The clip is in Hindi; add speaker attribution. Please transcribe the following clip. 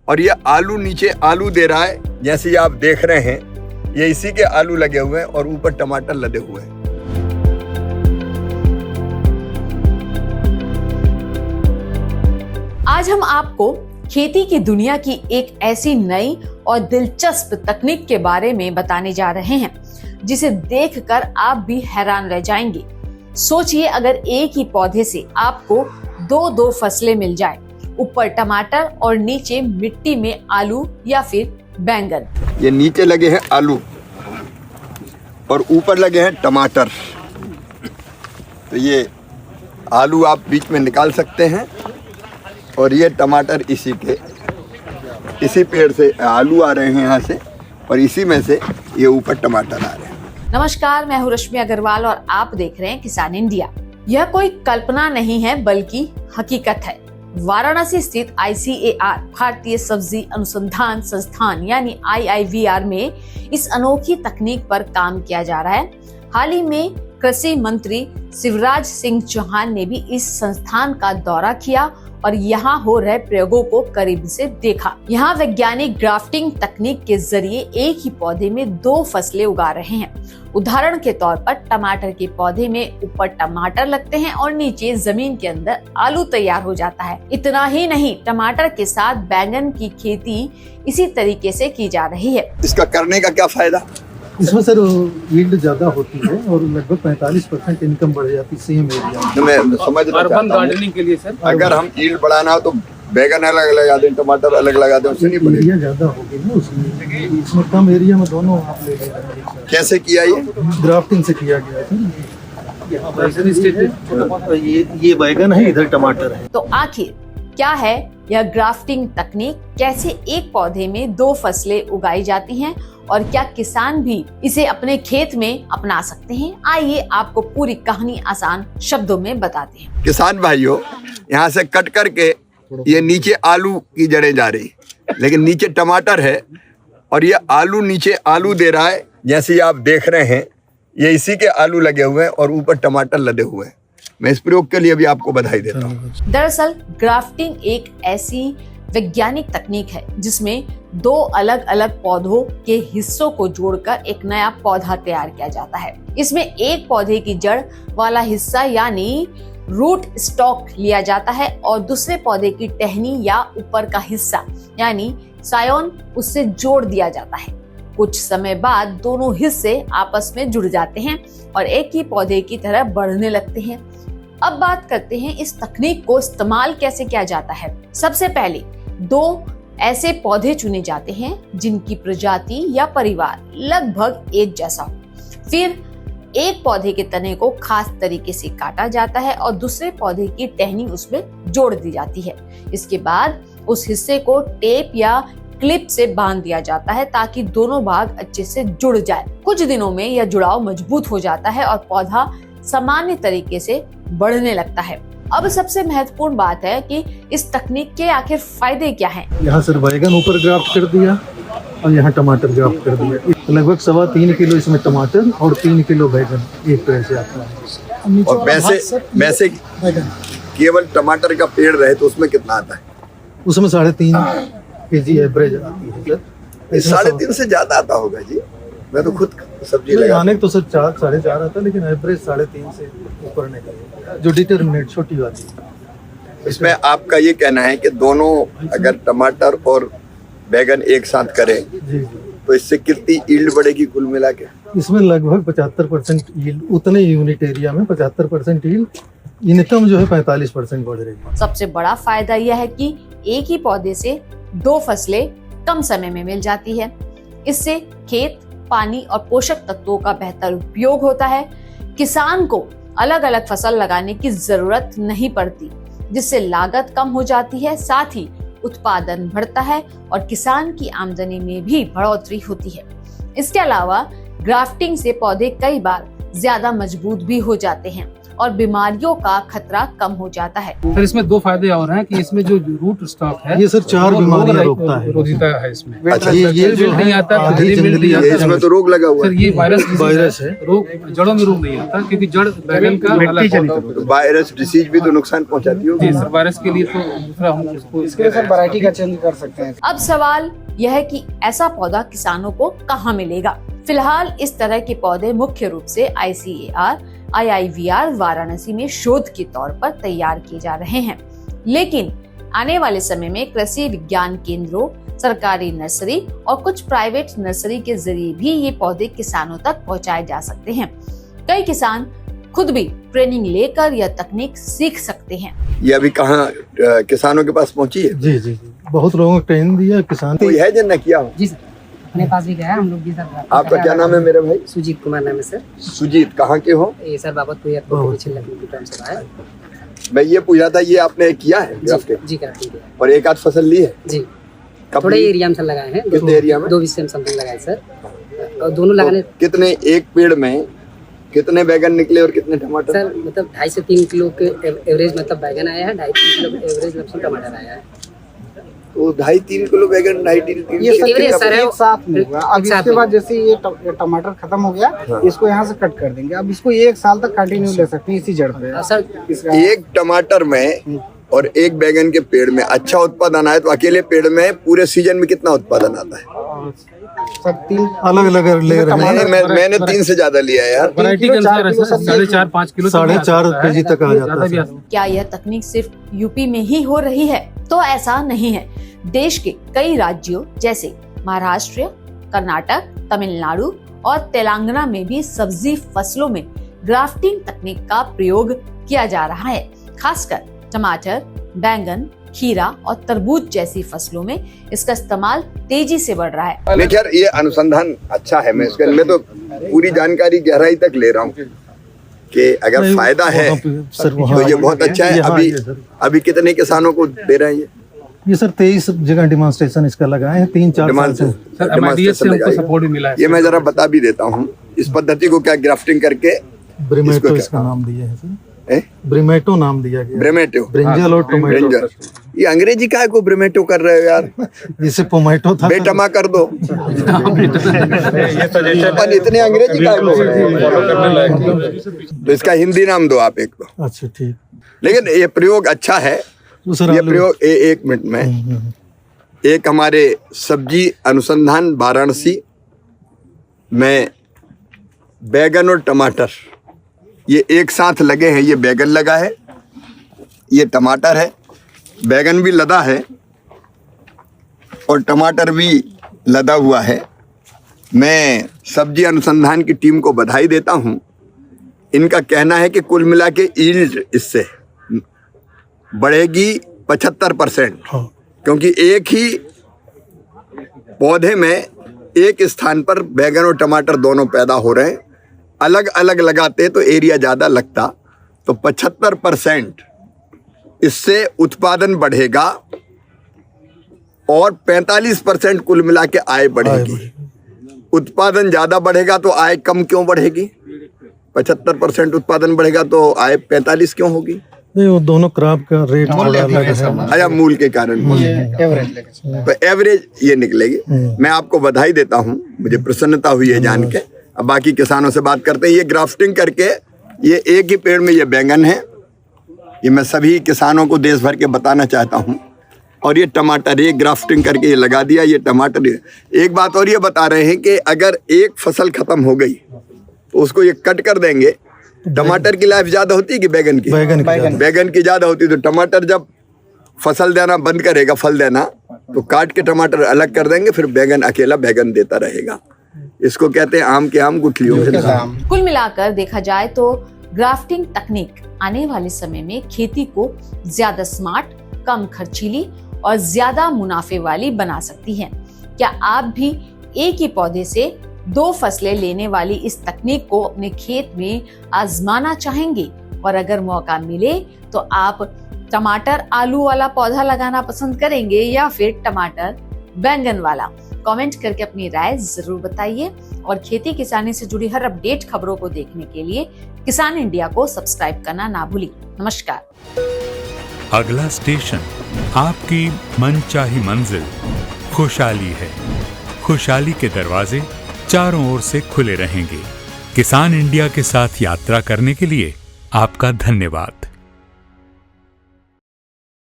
Speaker 1: और ये आलू नीचे आलू दे रहा है, जैसे ये आप देख रहे हैं, ये इसी के आलू लगे हुए हैं और ऊपर टमाटर लदे हुए हैं।
Speaker 2: आज हम आपको खेती की दुनिया की एक ऐसी नई और दिलचस्प तकनीक के बारे में बताने जा रहे हैं जिसे देखकर आप भी हैरान रह जाएंगे। सोचिए अगर एक ही पौधे से आपको दो फसलें मिल जाए, ऊपर टमाटर और नीचे मिट्टी में आलू या फिर बैंगन।
Speaker 1: ये नीचे लगे हैं आलू और ऊपर लगे हैं टमाटर। तो ये आलू आप बीच में निकाल सकते हैं और ये टमाटर इसी पेड़ से आलू आ रहे हैं यहाँ से, और इसी में से ये ऊपर टमाटर आ रहे हैं।
Speaker 2: नमस्कार, मैं हूँ रश्मि अग्रवाल और आप देख रहे हैं किसान इंडिया। यह कोई कल्पना नहीं है बल्कि हकीकत है। वाराणसी स्थित ICAR भारतीय सब्जी अनुसंधान संस्थान यानी IIVR में इस अनोखी तकनीक पर काम किया जा रहा है। हाल ही में कृषि मंत्री शिवराज सिंह चौहान ने भी इस संस्थान का दौरा किया और यहाँ हो रहे प्रयोगों को करीब से देखा। यहाँ वैज्ञानिक ग्राफ्टिंग तकनीक के जरिए एक ही पौधे में 2 फसलें उगा रहे हैं। उदाहरण के तौर पर टमाटर के पौधे में ऊपर टमाटर लगते हैं और नीचे जमीन के अंदर आलू तैयार हो जाता है। इतना ही नहीं, टमाटर के साथ बैंगन की खेती इसी तरीके से की जा रही है।
Speaker 1: इसका करने का क्या फायदा?
Speaker 3: इसमें सर यील्ड ज्यादा होती है और लगभग 45% इनकम बढ़ जाती है सेम एरिया में।
Speaker 1: मैं समझ
Speaker 4: अर्बन गार्डनिंग के लिए सर,
Speaker 1: अगर हम यील्ड बढ़ाना हो तो बैगन अलग लगा दें, टमाटर अलग लगा दें, उससे नहीं बढ़ेगा।
Speaker 3: एरिया ज्यादा होगी ना उसमें, इसमें कम एरिया में दोनों आप ले ले रहे हैं।
Speaker 1: कैसे किया ये?
Speaker 3: ग्राफ्टिंग से किया गया है। ये बैगन है, इधर टमाटर है।
Speaker 2: तो आखिर क्या है यह ग्राफ्टिंग तकनीक? कैसे एक पौधे में 2 फसलें उगाई जाती हैं और क्या किसान भी इसे अपने खेत में अपना सकते हैं? आइए आपको पूरी कहानी आसान शब्दों में बताते हैं।
Speaker 1: किसान भाइयों, यहाँ से कट करके ये नीचे आलू की जड़ें जा रही, लेकिन नीचे टमाटर है और ये आलू नीचे आलू दे रहा है, जैसे आप देख रहे हैं, ये इसी के आलू लगे हुए हैं और ऊपर टमाटर लदे हुए हैं। मैं इस प्रयोग के लिए भी आपको बधाई देता हूँ।
Speaker 2: दरअसल ग्राफ्टिंग एक ऐसी वैज्ञानिक तकनीक है जिसमें 2 अलग अलग पौधों के हिस्सों को जोड़कर एक नया पौधा तैयार किया जाता है। इसमें एक पौधे की जड़ वाला हिस्सा यानी रूट स्टॉक लिया जाता है और दूसरे पौधे की टहनी या ऊपर का हिस्सा यानी सायोन उससे जोड़ दिया जाता है। कुछ समय बाद दोनों हिस्से आपस में जुड़ जाते हैं और एक ही पौधे की तरह बढ़ने लगते हैं। अब बात करते हैं इस तकनीक को इस्तेमाल कैसे किया जाता है। सबसे पहले 2 ऐसे पौधे चुने जाते हैं जिनकी प्रजाति या परिवार लगभग एक जैसा हो। फिर एक पौधे के तने को खास तरीके से काटा जाता है और दूसरे पौधे की टहनी उसमें जोड़ दी जाती है। इसके बाद उस हिस्से को टेप या क्लिप से बांध दिया जाता है ताकि दोनों भाग अच्छे से जुड़ जाए। कुछ दिनों में यह जुड़ाव मजबूत हो जाता है और पौधा सामान्य तरीके से बढ़ने लगता है। अब सबसे महत्वपूर्ण बात है कि इस तकनीक के आखिर फायदे क्या हैं? यहाँ
Speaker 3: सर बैगन ऊपर ग्राफ्ट कर दिया और यहाँ टमाटर ग्राफ्ट कर दिया। लगभग 3.25 किलो इसमें टमाटर और 3 किलो बैगन एक पेड़ से आता है।
Speaker 1: और वैसे केवल टमाटर का पेड़ रहे तो उसमें कितना आता है?
Speaker 3: उसमें 3.5 kg एवरेज आती है सर।
Speaker 1: 3.5 से ज्यादा आता होगा जी। मैं तो खुद सब्जी लगाने
Speaker 3: तो सर 4.5 आता, लेकिन एवरेज 3.5 से ऊपर नहीं, जो डिटरमिनेट छोटी वाली।
Speaker 1: इसमें आपका ये कहना है कि दोनों अगर टमाटर और बैगन एक साथ करें तो इससे कितनी यील्ड बढ़ेगी कुल मिला के?
Speaker 3: इसमें लगभग 75% यील्ड, उतने यूनिट एरिया में 75% यील्ड। इनकम जो है 45% बढ़ रही है।
Speaker 2: सबसे बड़ा फायदा यह है कि एक ही पौधे से 2 फसलें कम समय में मिल जाती है। इससे खेत, पानी और पोषक तत्वों का बेहतर उपयोग होता है। किसान को अलग अलग फसल लगाने की जरूरत नहीं पड़ती, जिससे लागत कम हो जाती है। साथ ही उत्पादन बढ़ता है और किसान की आमदनी में भी बढ़ोतरी होती है। इसके अलावा ग्राफ्टिंग से पौधे कई बार ज्यादा मजबूत भी हो जाते हैं और बीमारियों का खतरा कम हो जाता है।
Speaker 4: सर इसमें दो फायदे और हैं कि इसमें जो रूट स्टॉक है
Speaker 3: ये सर 4
Speaker 4: वो
Speaker 3: बीमारियां रोकता है।
Speaker 4: रोकता है इसमें।
Speaker 1: अच्छा,
Speaker 3: ये जो
Speaker 4: नहीं आता,
Speaker 3: आधी
Speaker 4: मिल
Speaker 3: जंगली
Speaker 4: नहीं
Speaker 1: ये
Speaker 4: आता।
Speaker 1: इसमें तो रोग लगा हुआ
Speaker 4: सर
Speaker 1: है।
Speaker 4: ये
Speaker 3: वायरस है।
Speaker 4: रोग जड़ों में रोग नहीं आता क्योंकि जड़ बैगन का अलग पौधा होता है।
Speaker 1: वायरस डिसीज भी तो नुकसान पहुंचाती होगी।
Speaker 4: जी सर, वायरस के लिए तो दूसरा हम उसको
Speaker 5: इसके सर वैरायटी का चेंज कर सकते हैं।
Speaker 2: अब सवाल यह है कि ऐसा पौधा किसानों को कहाँ मिलेगा। फिलहाल इस तरह के पौधे मुख्य रूप से ICAR, IIVR वाराणसी में शोध के तौर पर तैयार किए जा रहे हैं, लेकिन आने वाले समय में कृषि विज्ञान केंद्रों, सरकारी नर्सरी और कुछ प्राइवेट नर्सरी के जरिए भी ये पौधे किसानों तक पहुंचाए जा सकते हैं। कई किसान खुद भी ट्रेनिंग लेकर यह तकनीक सीख सकते हैं।
Speaker 1: ये अभी कहाँ किसानों के पास पहुंची है?
Speaker 3: जी जी जी, बहुत लोगों को ट्रेन दिया किसान।
Speaker 1: कोई है जिनने किया हो?
Speaker 6: जी सर, अपने पास भी गया हम लोग भी सर।
Speaker 1: आपका क्या नाम है मेरे भाई?
Speaker 6: सुजीत कुमार नाम है सर।
Speaker 1: सुजीत, कहाँ के हो?
Speaker 6: ये सर बाबतपुर एयरपोर्ट के पीछे लखनऊ टाइम से आया।
Speaker 1: मैं ये पूछा था, ये आपने किया है ग्राफ्टिंग?
Speaker 6: जी कराती है
Speaker 1: और एक आध फसल ली है?
Speaker 6: जी,
Speaker 1: कब
Speaker 6: थोड़े
Speaker 1: ली?
Speaker 6: एरिया में सर लगाए हैं।
Speaker 1: कितने एरिया में?
Speaker 6: 2 बीस समथिंग लगाए सर, और दोनों लगाने
Speaker 1: तो कितने एक पेड़ में कितने बैगन निकले और कितने टमाटर?
Speaker 6: सर मतलब 2.5 से 3 किलो के एवरेज मतलब बैगन आया है, 2.5-3 किलो एवरेज लमसम टमाटर आया है।
Speaker 1: तो 2.5-3 किलो बैगन, 2.5-3
Speaker 5: ये सब
Speaker 6: एवरेज सर है,
Speaker 5: एक साथ में होगा। अब
Speaker 6: एक साथ
Speaker 5: इसके
Speaker 6: में।
Speaker 5: बाद जैसे ये टमाटर खत्म हो गया, इसको यहाँ से कट कर देंगे। अब इसको 1 साल तक कंटिन्यू ले सकते हैं इसी जड़ पे।
Speaker 6: और सर
Speaker 5: इसका
Speaker 1: एक टमाटर में और एक बैगन के पेड़ में अच्छा उत्पादन आए तो अकेले पेड़ में पूरे सीजन में कितना उत्पादन आता है?
Speaker 5: सब 3
Speaker 3: अलग अलग ले रहे हैं।
Speaker 1: मैंने 3 से ज्यादा लिया यार।
Speaker 4: वैरायटी के अनुसार है सर, 4.5-5 किलो
Speaker 3: 4.5 केजी तक आ जाता
Speaker 4: ज़्यादा भी
Speaker 3: है।
Speaker 4: आ सकता है।
Speaker 2: क्या यह तकनीक सिर्फ यूपी में ही हो रही है? तो ऐसा नहीं है। देश के कई राज्यों जैसे महाराष्ट्र, कर्नाटक, तमिलनाडु और तेलंगाना में भी सब्जी फसलों में ग्राफ्टिंग तकनीक का प्रयोग किया जा रहा है। खासकर टमाटर, बैंगन, खीरा और तरबूज जैसी फसलों में इसका इस्तेमाल तेजी से बढ़ रहा है।
Speaker 1: लेकिन यार ये अनुसंधान अच्छा है। मैं इसके मैं तो पूरी जानकारी गहराई तक ले रहा हूँ कि अगर फायदा है
Speaker 3: सर
Speaker 1: तो ये बहुत अच्छा है। अभी कितने किसानों को दे रहे हैं
Speaker 3: ये सर 23 जगह डिमॉन्स्ट्रेशन इसका लगाए हैं 3-4 साल से।
Speaker 4: सर MIDS से हमको सपोर्ट भी मिला है।
Speaker 1: ये मैं जरा बता भी देता हूँ इस पद्धति को, क्या ग्राफ्टिंग करके
Speaker 3: ब्रिमेटो इसका नाम दिया है सर। ब्रिमेटो नाम दिया गया।
Speaker 1: ब्रेमेटो,
Speaker 3: ब्रिंजल और टोमेटो।
Speaker 1: ब्रिंजल। ये अंग्रेजी काय को ब्रेमेटो कर रहे हो यार?
Speaker 3: जिसे पोमेटो था
Speaker 1: बेटमा कर दो। पर इतने अंग्रेजी काय को? तो इसका हिंदी नाम दो आप एक तो।
Speaker 3: अच्छा ठीक।
Speaker 1: लेकिन ये प्रयोग अच्छा है।
Speaker 3: तो सर
Speaker 1: ये
Speaker 3: आलू-
Speaker 1: प्रयोग एक मिनट में एक हमारे सब्जी अनुसंधान वाराणसी में बैगन और टमाटर ये एक साथ लगे हैं। ये बैगन लगा है, ये टमाटर है, बैगन भी लदा है और टमाटर भी लदा हुआ है। मैं सब्जी अनुसंधान की टीम को बधाई देता हूं। इनका कहना है कि कुल मिला के यील्ड इससे बढ़ेगी 75%,
Speaker 3: हाँ।
Speaker 1: क्योंकि एक ही पौधे में एक स्थान पर बैगन और टमाटर दोनों पैदा हो रहे हैं। अलग अलग लगाते तो एरिया ज़्यादा लगता, तो 75% इससे उत्पादन बढ़ेगा और 45% कुल मिला के आय बढ़ेगी। उत्पादन ज़्यादा बढ़ेगा तो आय कम क्यों बढ़ेगी? 75% उत्पादन बढ़ेगा तो आय 45 क्यों होगी?
Speaker 3: नहीं, वो दोनों क्रॉप का रेट थोड़ा अलग है।
Speaker 1: अच्छा, मूल के कारण तो एवरेज ये निकलेगी। मैं आपको बधाई देता हूँ, मुझे प्रसन्नता हुई है जान के। अब बाकी किसानों से बात करते हैं। ये ग्राफ्टिंग करके ये एक ही पेड़ में ये बैंगन है, ये मैं सभी किसानों को देश भर के बताना चाहता हूँ। और ये टमाटर, ये ग्राफ्टिंग करके ये लगा दिया, ये टमाटर। एक बात और ये बता रहे हैं कि अगर एक फसल खत्म हो गई तो उसको ये कट कर देंगे। टमाटर की लाइफ ज्यादा होती है कि बैगन की? बैगन की ज्यादा होती है। तो टमाटर जब फसल देना बंद करेगा, फल देना, तो काट के टमाटर अलग कर देंगे, फिर बैगन अकेला बैगन देता रहेगा। इसको कहते हैं आम के आम गुठलियों के दाम।
Speaker 2: कुल मिलाकर देखा जाए तो ग्राफ्टिंग तकनीक आने वाले समय में खेती को ज्यादा स्मार्ट, कम खर्चीली और ज्यादा मुनाफे वाली बना सकती है। क्या आप भी एक ही पौधे से 2 फसलें लेने वाली इस तकनीक को अपने खेत में आजमाना चाहेंगे? और अगर मौका मिले तो आप टमाटर आलू वाला पौधा लगाना पसंद करेंगे या फिर टमाटर बैंगन वाला? कमेंट करके अपनी राय जरूर बताइए और खेती किसानी से जुड़ी हर अपडेट खबरों को देखने के लिए किसान इंडिया को सब्सक्राइब करना ना भूलिए। नमस्कार।
Speaker 7: अगला स्टेशन आपकी मनचाही मंजिल खुशहाली है। खुशहाली के दरवाजे चारों ओर से खुले रहेंगे। किसान इंडिया के साथ यात्रा करने के लिए आपका धन्यवाद।